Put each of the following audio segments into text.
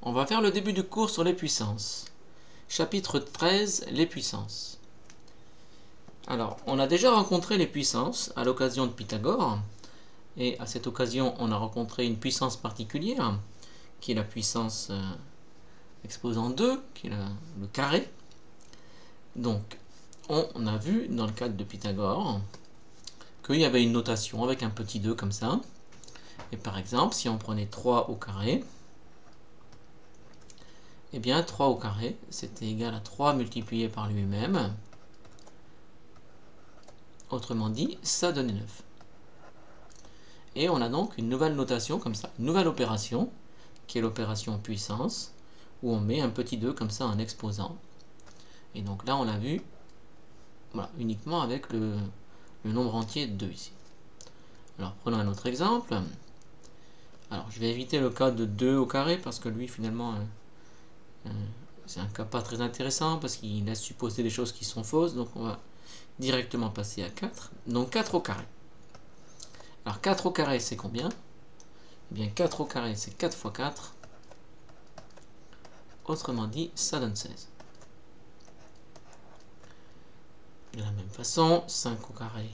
On va faire le début du cours sur les puissances. Chapitre 13, les puissances. Alors, on a déjà rencontré les puissances à l'occasion de Pythagore. Et à cette occasion, on a rencontré une puissance particulière, qui est la puissance exposant 2, qui est le carré. Donc, on a vu dans le cadre de Pythagore qu'il y avait une notation avec un petit 2 comme ça. Et par exemple, si on prenait 3 au carré, eh bien 3 au carré, c'était égal à 3 multiplié par lui-même. Autrement dit, ça donnait 9. Et on a donc une nouvelle notation comme ça, une nouvelle opération, qui est l'opération puissance, où on met un petit 2 comme ça en exposant. Et donc là, on l'a vu voilà, uniquement avec le nombre entier de 2 ici. Alors prenons un autre exemple. Alors je vais éviter le cas de 2 au carré parce que lui finalement c'est un cas pas très intéressant parce qu'il laisse supposer des choses qui sont fausses. Donc on va directement passer à 4. Donc 4 au carré. Alors 4 au carré c'est combien? Eh bien 4 au carré c'est 4 fois 4. Autrement dit ça donne 16. De la même façon 5 au carré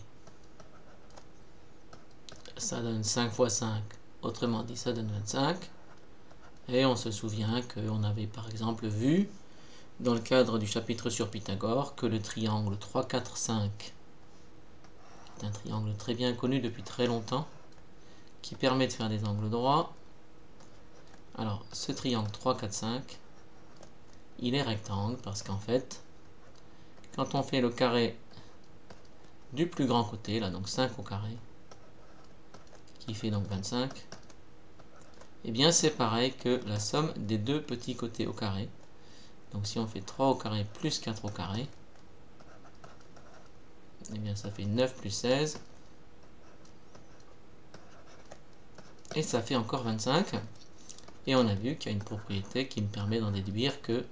ça donne 5 fois 5. Autrement dit ça donne 25. Et on se souvient qu'on avait par exemple vu dans le cadre du chapitre sur Pythagore que le triangle 3, 4, 5 est un triangle très bien connu depuis très longtemps qui permet de faire des angles droits. Alors ce triangle 3, 4, 5 il est rectangle parce qu'en fait quand on fait le carré du plus grand côté, là donc 5 au carré qui fait donc 25, et bien c'est pareil que la somme des deux petits côtés au carré. Donc si on fait 3 au carré plus 4 au carré, et bien ça fait 9 plus 16. Et ça fait encore 25. Et on a vu qu'il y a une propriété qui me permet d'en déduire que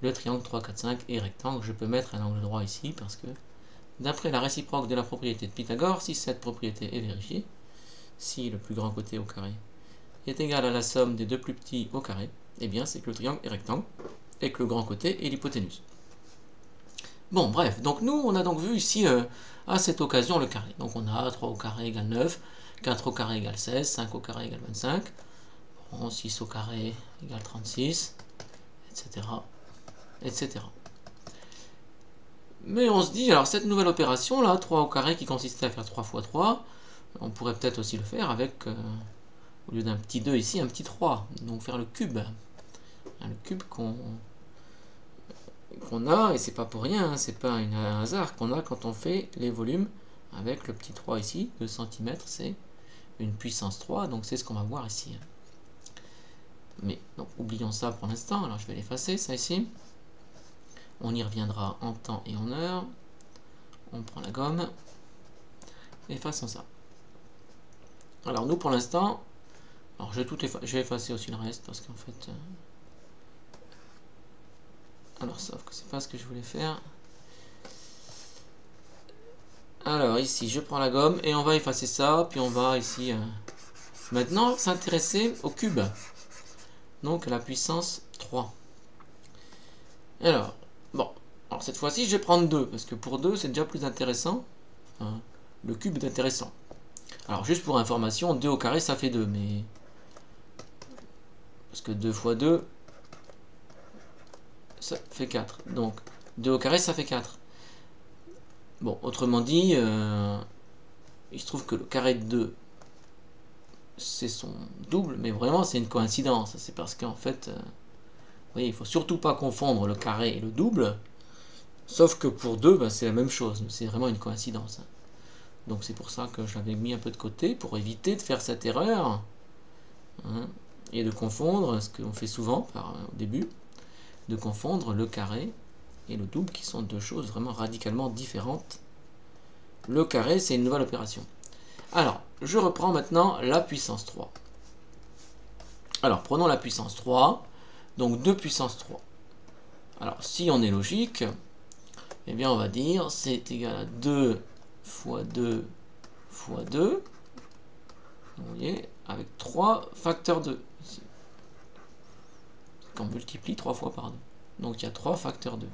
le triangle 3, 4, 5 est rectangle. Je peux mettre un angle droit ici parce que d'après la réciproque de la propriété de Pythagore, si cette propriété est vérifiée, si le plus grand côté au carré est égal à la somme des deux plus petits au carré, et bien c'est que le triangle est rectangle et que le grand côté est l'hypoténuse. Bon, bref, donc nous, on a donc vu ici, à cette occasion, le carré. Donc on a 3 au carré égale 9, 4 au carré égale 16, 5 au carré égale 25, bon, 6 au carré égale 36, etc., etc. Mais on se dit, alors cette nouvelle opération, là, 3 au carré qui consistait à faire 3 fois 3, on pourrait peut-être aussi le faire avec, au lieu d'un petit 2 ici, un petit 3, donc faire le cube. Le cube qu'on a, et c'est pas pour rien, c'est pas un hasard qu'on a quand on fait les volumes avec le petit 3 ici, 2 cm, c'est une puissance 3, donc c'est ce qu'on va voir ici. Mais donc oublions ça pour l'instant, alors je vais l'effacer, ça ici. On y reviendra en temps et en heure. On prend la gomme, effaçons ça. Alors nous pour l'instant, alors je vais effacer aussi le reste parce qu'en fait... alors sauf que c'est pas ce que je voulais faire. Alors ici je prends la gomme et on va effacer ça, puis on va ici maintenant s'intéresser au cube. Donc la puissance 3. Alors, bon, alors cette fois-ci je vais prendre 2, parce que pour 2 c'est déjà plus intéressant. Enfin, le cube est intéressant. Alors juste pour information, 2 au carré ça fait 2, mais... parce que 2 fois 2, ça fait 4. Donc 2 au carré ça fait 4. Bon, autrement dit, il se trouve que le carré de 2, c'est son double, mais vraiment c'est une coïncidence. C'est parce qu'en fait, vous voyez, il ne faut surtout pas confondre le carré et le double. Sauf que pour 2, ben, c'est la même chose. C'est vraiment une coïncidence. Donc c'est pour ça que je l'avais mis un peu de côté, pour éviter de faire cette erreur. Hein, et de confondre, ce qu'on fait souvent au début, de confondre le carré et le double, qui sont deux choses vraiment radicalement différentes. Le carré, c'est une nouvelle opération. Alors, je reprends maintenant la puissance 3. Alors, prenons la puissance 3. Donc 2 puissance 3. Alors, si on est logique, eh bien on va dire c'est égal à 2 fois 2 fois 2. Vous voyez, avec 3 facteurs 2. Ici. qu'on multiplie 3 fois par 2. Donc il y a 3 facteurs 2.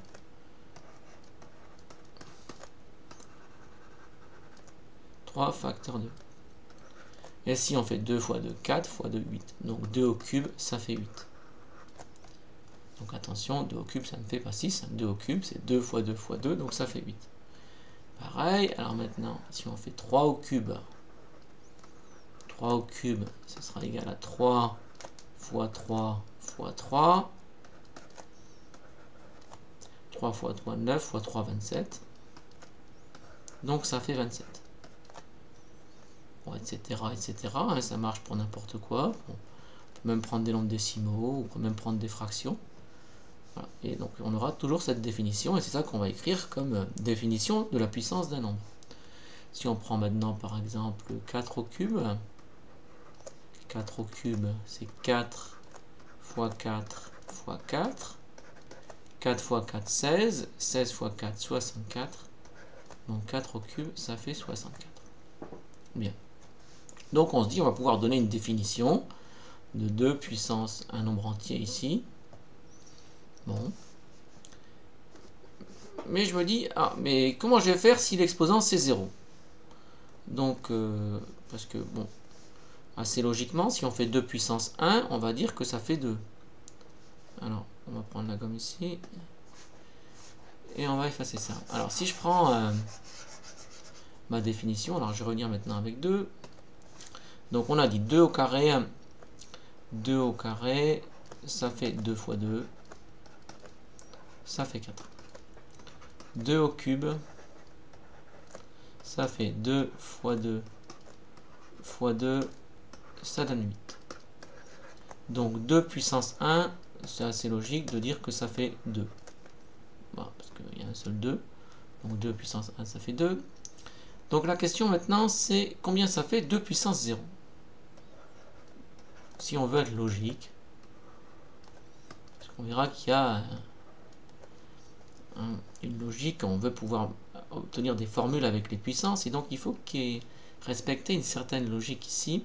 3 facteurs 2. Et si on fait 2 fois 2, 4 fois 2, 8. Donc 2 au cube, ça fait 8. Donc attention, 2 au cube, ça ne fait pas 6. 2 au cube, c'est 2 fois 2 fois 2, donc ça fait 8. Pareil, alors maintenant, si on fait 3 au cube, 3 au cube, ça sera égal à 3 fois 3 fois 3. 3 fois 3, 9 fois 3, 27. Donc ça fait 27. Bon, etc. etc. Hein, ça marche pour n'importe quoi. Bon, on peut même prendre des nombres décimaux, on peut même prendre des fractions. Voilà. Et donc on aura toujours cette définition, et c'est ça qu'on va écrire comme définition de la puissance d'un nombre. Si on prend maintenant par exemple 4 au cube, 4 au cube c'est 4 fois 4 fois 4. 4 fois 4, 16. 16 fois 4, 64. Donc 4 au cube, ça fait 64. Bien. Donc on se dit, on va pouvoir donner une définition de 2 puissance un nombre entier ici. Bon. Mais je me dis, ah, mais comment je vais faire si l'exposant c'est 0? Donc, parce que, bon, assez logiquement, si on fait 2 puissance 1, on va dire que ça fait 2. Alors, on va prendre la gomme ici. Et on va effacer ça. Alors, si je prends ma définition, alors je vais revenir maintenant avec 2. Donc, on a dit 2 au carré. 2 au carré, ça fait 2 fois 2. Ça fait 4. 2 au cube, ça fait 2 fois 2 fois 2, ça donne 8. Donc 2 puissance 1, c'est assez logique de dire que ça fait 2. Voilà, parce qu'il y a un seul 2. Donc 2 puissance 1, ça fait 2. Donc la question maintenant, c'est combien ça fait 2 puissance 0? Si on veut être logique, parce qu'on verra qu'il y a une logique, on veut pouvoir obtenir des formules avec les puissances, et donc il faut qu'il y ait respecter une certaine logique ici.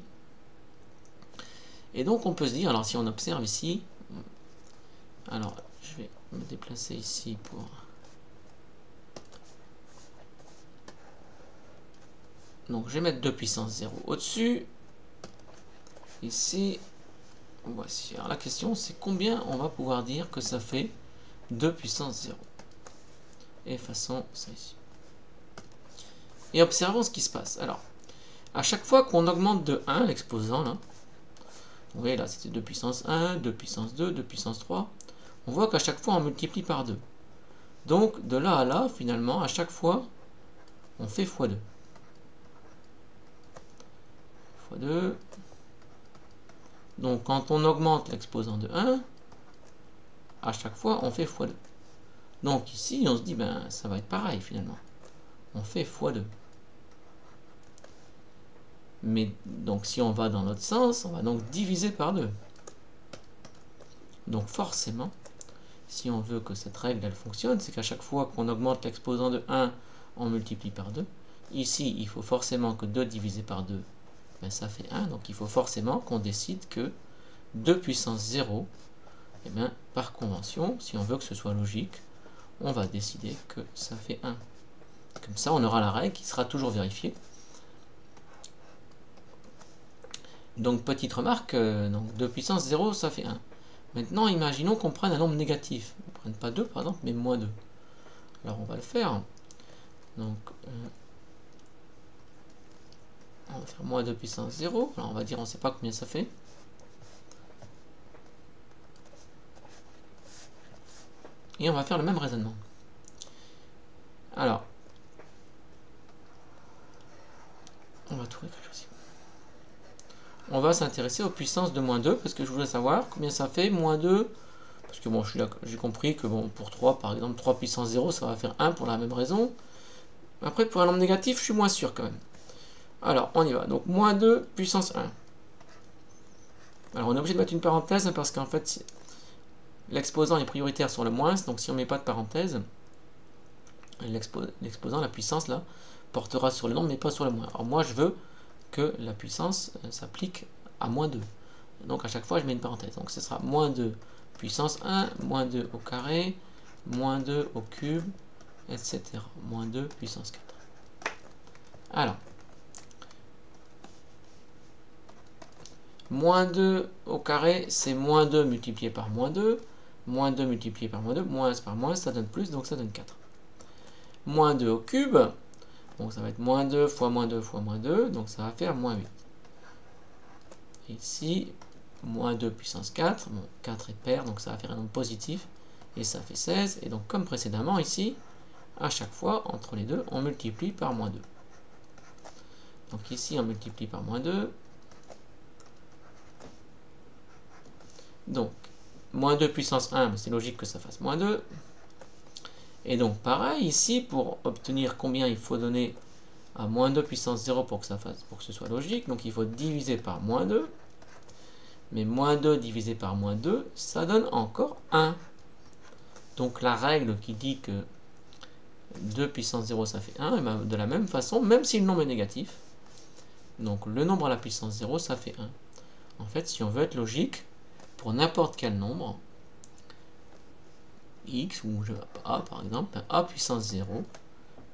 Et donc on peut se dire, alors si on observe ici, alors je vais me déplacer ici pour... Donc je vais mettre 2 puissance 0 au-dessus. Ici, voici. Alors la question c'est combien on va pouvoir dire que ça fait 2 puissance 0. Effaçons ça ici. Et observons ce qui se passe. Alors, à chaque fois qu'on augmente de 1 l'exposant, là, vous voyez là c'était 2 puissance 1, 2 puissance 2, 2 puissance 3, on voit qu'à chaque fois on multiplie par 2. Donc de là à là, finalement, à chaque fois, on fait x2. x2. Donc quand on augmente l'exposant de 1, à chaque fois on fait x2. Donc ici on se dit, ben ça va être pareil finalement. On fait x2. Mais donc si on va dans l'autre sens, on va donc diviser par 2. Donc forcément, si on veut que cette règle elle fonctionne, c'est qu'à chaque fois qu'on augmente l'exposant de 1, on multiplie par 2. Ici, il faut forcément que 2 divisé par 2, ben ça fait 1. Donc il faut forcément qu'on décide que 2 puissance 0, et bien, par convention, si on veut que ce soit logique, on va décider que ça fait 1. Comme ça, on aura la règle qui sera toujours vérifiée. Donc, petite remarque, donc 2 puissance 0, ça fait 1. Maintenant, imaginons qu'on prenne un nombre négatif. On ne prenne pas 2, par exemple, mais moins 2. Alors, on va le faire. Donc, on va faire moins 2 puissance 0. Alors, on va dire, on ne sait pas combien ça fait. Et on va faire le même raisonnement. Alors, on va tout écrire ici. On va s'intéresser aux puissances de moins 2, parce que je voulais savoir combien ça fait moins 2. Parce que bon, j'ai compris que bon, pour 3, par exemple, 3 puissance 0, ça va faire 1 pour la même raison. Après, pour un nombre négatif, je suis moins sûr quand même. Alors, on y va. Donc, moins 2 puissance 1. Alors, on est obligé de mettre une parenthèse, parce qu'en fait, l'exposant est prioritaire sur le moins. Donc, si on ne met pas de parenthèse, l'exposant, la puissance, là, portera sur le nombre, mais pas sur le moins. Alors, moi, je veux que la puissance s'applique à moins 2. Donc, à chaque fois, je mets une parenthèse. Donc, ce sera moins 2 puissance 1, moins 2 au carré, moins 2 au cube, etc. Moins 2 puissance 4. Alors, moins 2 au carré, c'est moins 2 multiplié par moins 2. Moins 2 multiplié par moins 2, moins 1 par moins 1, ça donne plus, donc ça donne 4. Moins 2 au cube, donc ça va être moins 2 fois moins 2 fois moins 2, donc ça va faire moins 8. Ici, moins 2 puissance 4, bon, 4 est pair, donc ça va faire un nombre positif, et ça fait 16, et donc comme précédemment ici, à chaque fois, entre les deux, on multiplie par moins 2. Donc ici, on multiplie par moins 2, donc moins 2 puissance 1, c'est logique que ça fasse moins 2, et donc pareil, ici, pour obtenir combien il faut donner à moins 2 puissance 0 pour que ce soit logique, donc il faut diviser par moins 2, mais moins 2 divisé par moins 2, ça donne encore 1. Donc la règle qui dit que 2 puissance 0 ça fait 1, et bien de la même façon, même si le nombre est négatif, donc le nombre à la puissance 0 ça fait 1. En fait, si on veut être logique, pour n'importe quel nombre, x ou a par exemple, a puissance 0,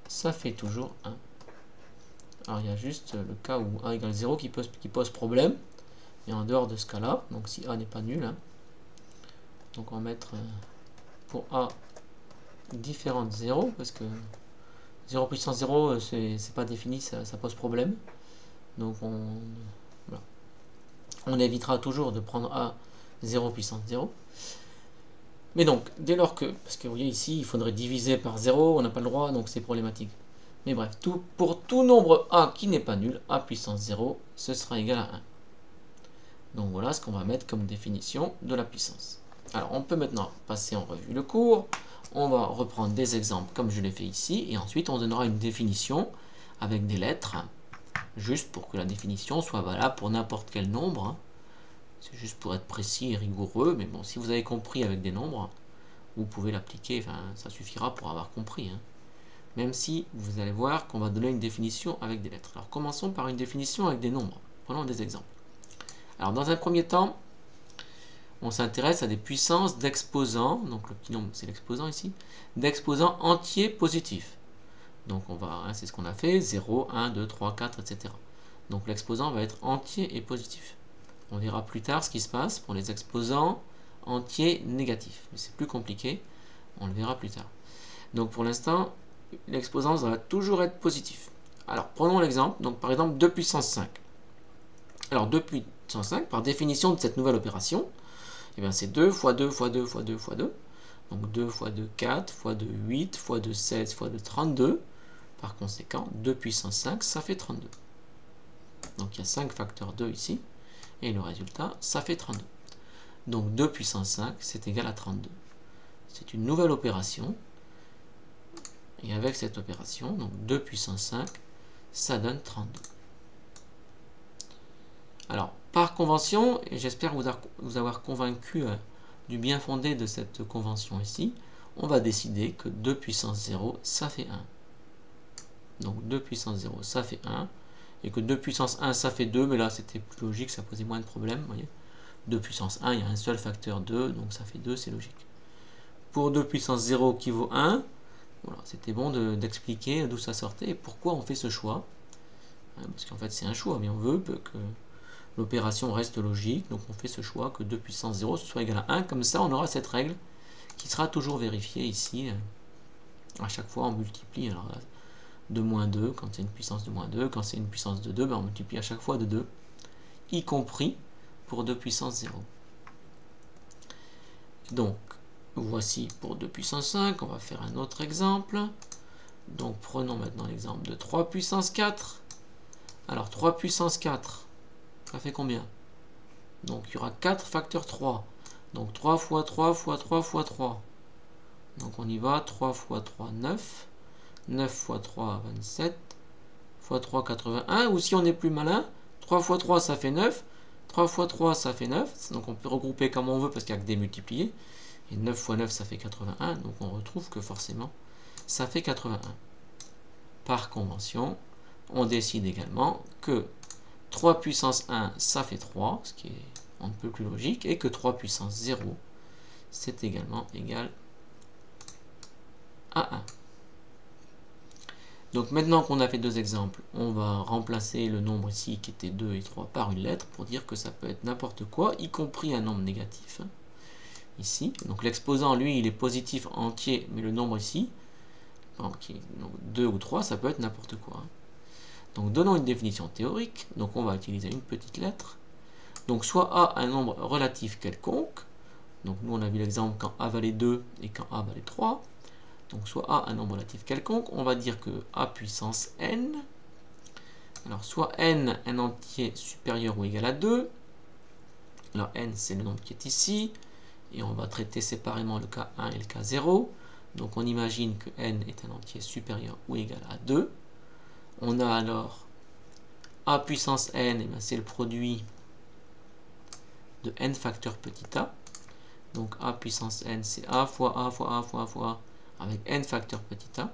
ça fait toujours 1. Alors il y a juste le cas où a égale 0 qui pose problème, et en dehors de ce cas-là, donc si a n'est pas nul, hein, donc on va mettre pour a différent de 0, parce que 0 puissance 0, c'est pas défini, ça pose problème. Donc voilà. On évitera toujours de prendre a 0 puissance 0. Mais donc, dès lors que, parce que vous voyez ici, il faudrait diviser par 0, on n'a pas le droit, donc c'est problématique. Mais bref, pour tout nombre a qui n'est pas nul, a puissance 0, ce sera égal à 1. Donc voilà ce qu'on va mettre comme définition de la puissance. Alors on peut maintenant passer en revue le cours. On va reprendre des exemples comme je l'ai fait ici, et ensuite on donnera une définition avec des lettres, juste pour que la définition soit valable pour n'importe quel nombre. C'est juste pour être précis et rigoureux, mais bon, si vous avez compris avec des nombres, vous pouvez l'appliquer, enfin ça suffira pour avoir compris. Même si vous allez voir qu'on va donner une définition avec des lettres. Alors commençons par une définition avec des nombres. Prenons des exemples. Alors dans un premier temps, on s'intéresse à des puissances d'exposants, donc le petit nombre c'est l'exposant ici, d'exposants entiers positifs. Donc on va, c'est ce qu'on a fait, 0, 1, 2, 3, 4, etc. Donc l'exposant va être entier et positif. On verra plus tard ce qui se passe pour les exposants entiers négatifs. Mais c'est plus compliqué, on le verra plus tard. Donc pour l'instant, l'exposant va toujours être positif. Alors prenons l'exemple, donc par exemple 2 puissance 5. Alors 2 puissance 5, par définition de cette nouvelle opération, eh bien c'est 2 fois 2 fois 2 fois 2 fois 2. Donc 2 fois 2, 4, fois 2, 8, fois 2, 16, fois 2, 32. Par conséquent, 2 puissance 5, ça fait 32. Donc il y a 5 facteurs 2 ici. Et le résultat, ça fait 32. Donc 2 puissance 5, c'est égal à 32. C'est une nouvelle opération. Et avec cette opération, donc 2 puissance 5, ça donne 32. Alors, par convention, et j'espère vous avoir convaincu du bien fondé de cette convention ici, on va décider que 2 puissance 0, ça fait 1. Donc 2 puissance 0, ça fait 1. Et que 2 puissance 1, ça fait 2, mais là c'était plus logique, ça posait moins de problèmes. Voyez. 2 puissance 1, il y a un seul facteur 2, donc ça fait 2, c'est logique. Pour 2 puissance 0 qui vaut 1, voilà, c'était bon d'expliquer d'où ça sortait et pourquoi on fait ce choix. Parce qu'en fait c'est un choix, mais on veut que l'opération reste logique, donc on fait ce choix que 2 puissance 0 ce soit égal à 1, comme ça on aura cette règle qui sera toujours vérifiée ici. À chaque fois on multiplie, alors là, de moins 2 quand c'est une puissance de moins 2, quand c'est une puissance de 2, ben on multiplie à chaque fois de 2, y compris pour 2 puissance 0. Donc voici pour 2 puissance 5, on va faire un autre exemple. Donc prenons maintenant l'exemple de 3 puissance 4. Alors 3 puissance 4, ça fait combien? Donc il y aura 4 facteurs 3. Donc 3 fois 3 fois 3 fois 3. Donc on y va, 3 fois 3, 9. 9 fois 3, 27. Fois 3, 81. Ou si on est plus malin, 3 fois 3, ça fait 9. 3 fois 3, ça fait 9. Donc on peut regrouper comme on veut parce qu'il n'y a que des multipliés. Et 9 fois 9, ça fait 81. Donc on retrouve que forcément, ça fait 81. Par convention, on décide également que 3 puissance 1, ça fait 3, ce qui est un peu plus logique, et que 3 puissance 0, c'est également égal à 1. Donc maintenant qu'on a fait deux exemples, on va remplacer le nombre ici qui était 2 et 3 par une lettre pour dire que ça peut être n'importe quoi, y compris un nombre négatif. Ici, donc l'exposant, lui, il est positif entier, mais le nombre ici, donc 2 ou 3, ça peut être n'importe quoi. Donc donnons une définition théorique, donc on va utiliser une petite lettre. Donc soit A un nombre relatif quelconque, donc nous on a vu l'exemple quand A valait 2 et quand A valait 3, donc soit A un nombre relatif quelconque, on va dire que A puissance n, alors soit n un entier supérieur ou égal à 2, alors n c'est le nombre qui est ici, et on va traiter séparément le cas 1 et le cas 0, donc on imagine que n est un entier supérieur ou égal à 2, on a alors A puissance n, c'est le produit de n facteur petit a, donc A puissance n c'est A fois A fois A fois A fois A, avec n facteur petit a.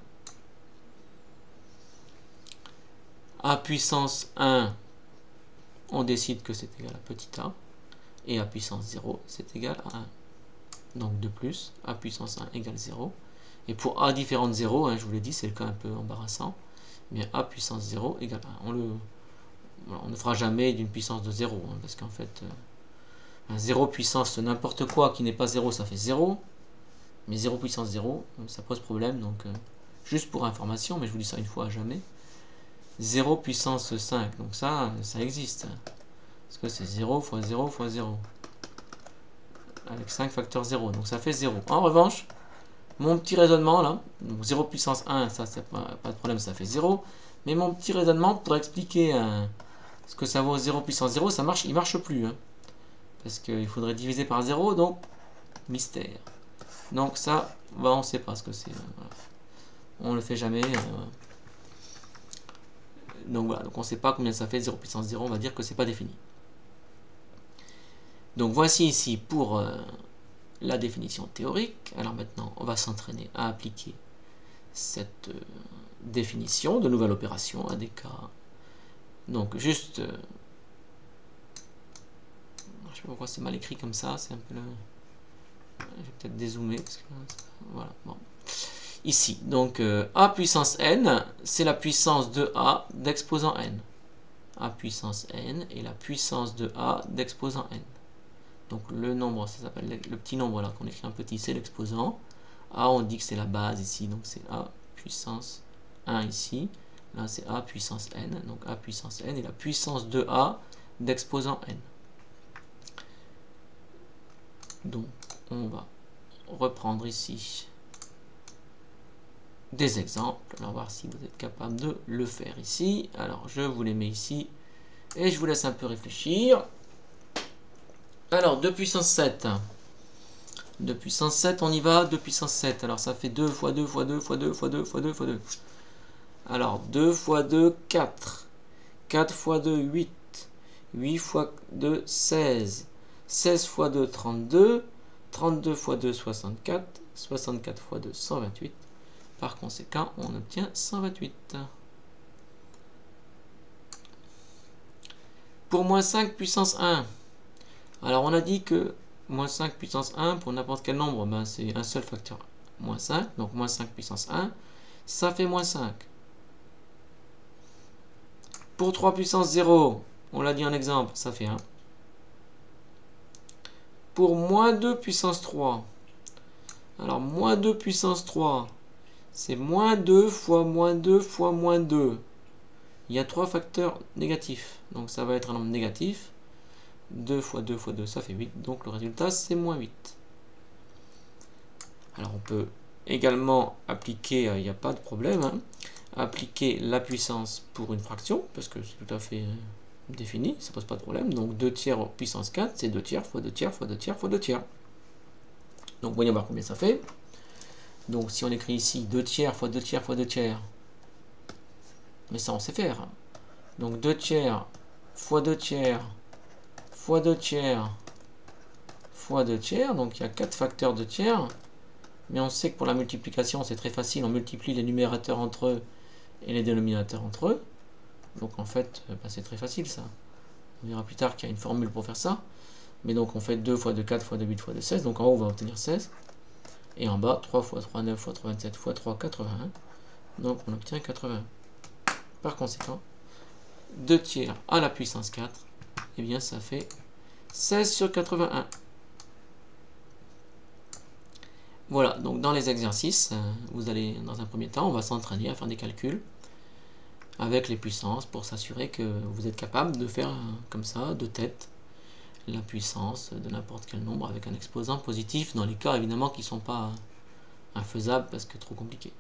A puissance 1, on décide que c'est égal à petit a. Et A puissance 0, c'est égal à 1. Donc de plus, A puissance 1 égale 0. Et pour A différent de 0, je vous l'ai dit, c'est le cas un peu embarrassant, eh bien A puissance 0 égale 1. On ne fera jamais d'une puissance de 0, parce qu'en fait, 0 puissance n'importe quoi qui n'est pas 0, ça fait 0. Mais 0 puissance 0, ça pose problème, donc juste pour information, mais je vous dis ça une fois à jamais. 0 puissance 5, donc ça existe. Parce que c'est 0 fois 0 fois 0. Avec 5 facteur 0, donc ça fait 0. En revanche, mon petit raisonnement là, donc 0 puissance 1, ça c'est pas de problème, ça fait 0. Mais mon petit raisonnement pour expliquer ce que ça vaut 0 puissance 0, ça marche, il marche plus. Parce qu'il faudrait diviser par 0, donc mystère. Donc ça, on ne sait pas ce que c'est. Voilà. On ne le fait jamais. Donc voilà, donc on ne sait pas combien ça fait 0 puissance 0, on va dire que c'est pas défini. Donc voici ici pour la définition théorique. Alors maintenant, on va s'entraîner à appliquer cette définition de nouvelle opération à des cas. Donc juste, je sais pas pourquoi c'est mal écrit comme ça, c'est un peu le... Je vais peut-être dézoomer, parce que voilà, bon. Ici, donc A puissance n, c'est la puissance de A d'exposant n. A puissance n et la puissance de A d'exposant n. Donc le nombre, ça s'appelle le petit nombre là qu'on écrit un petit, c'est l'exposant. A, on dit que c'est la base ici, donc c'est A puissance 1 ici. Là c'est A puissance n, donc A puissance n et la puissance de A d'exposant n. Donc on va reprendre ici des exemples. On va voir si vous êtes capable de le faire ici. Alors je vous les mets ici et je vous laisse un peu réfléchir. Alors 2 puissance 7. 2 puissance 7, on y va. 2 puissance 7. Alors ça fait 2 fois 2 fois 2 fois 2 fois 2 fois 2 fois 2. Alors 2 fois 2, 4. 4 fois 2, 8. 8 fois 2, 16. 16 fois 2, 32. 32 fois 2, 64. 64 fois 2, 128. Par conséquent, on obtient 128. Pour moins 5 puissance 1. Alors on a dit que moins 5 puissance 1, pour n'importe quel nombre, ben, c'est un seul facteur. Moins 5, donc moins 5 puissance 1, ça fait moins 5. Pour 3 puissance 0, on l'a dit en exemple, ça fait 1. Pour moins 2 puissance 3, alors moins 2 puissance 3, c'est moins 2 fois moins 2 fois moins 2. Il y a 3 facteurs négatifs, donc ça va être un nombre négatif. 2 fois 2 fois 2, ça fait 8, donc le résultat c'est moins 8. Alors on peut également appliquer, il n'y a pas de problème, appliquer la puissance pour une fraction, parce que c'est tout à fait défini, ça pose pas de problème. Donc 2 tiers puissance 4, c'est 2 tiers fois 2 tiers fois 2 tiers fois 2 tiers. Donc voyons voir combien ça fait. Donc si on écrit ici 2 tiers fois 2 tiers fois 2 tiers, mais ça on sait faire. Donc 2 tiers fois 2 tiers fois 2 tiers fois 2 tiers, donc il y a 4 facteurs de tiers, mais on sait que pour la multiplication c'est très facile, on multiplie les numérateurs entre eux et les dénominateurs entre eux, donc en fait c'est très facile ça. On verra plus tard qu'il y a une formule pour faire ça. Mais donc on fait 2 fois 2, 4 fois 2, 8 fois 2, 16. Donc en haut, on va obtenir 16. Et en bas, 3 fois 3, 9 fois 3, 27 fois 3, 81. Donc on obtient 81. Par conséquent, 2 tiers à la puissance 4, et bien ça fait 16 sur 81. Voilà, donc dans les exercices, vous allez, dans un premier temps, on va s'entraîner à faire des calculs avec les puissances pour s'assurer que vous êtes capable de faire comme ça, de tête, la puissance de n'importe quel nombre avec un exposant positif, dans les cas évidemment qui ne sont pas infaisables parce que trop compliqués.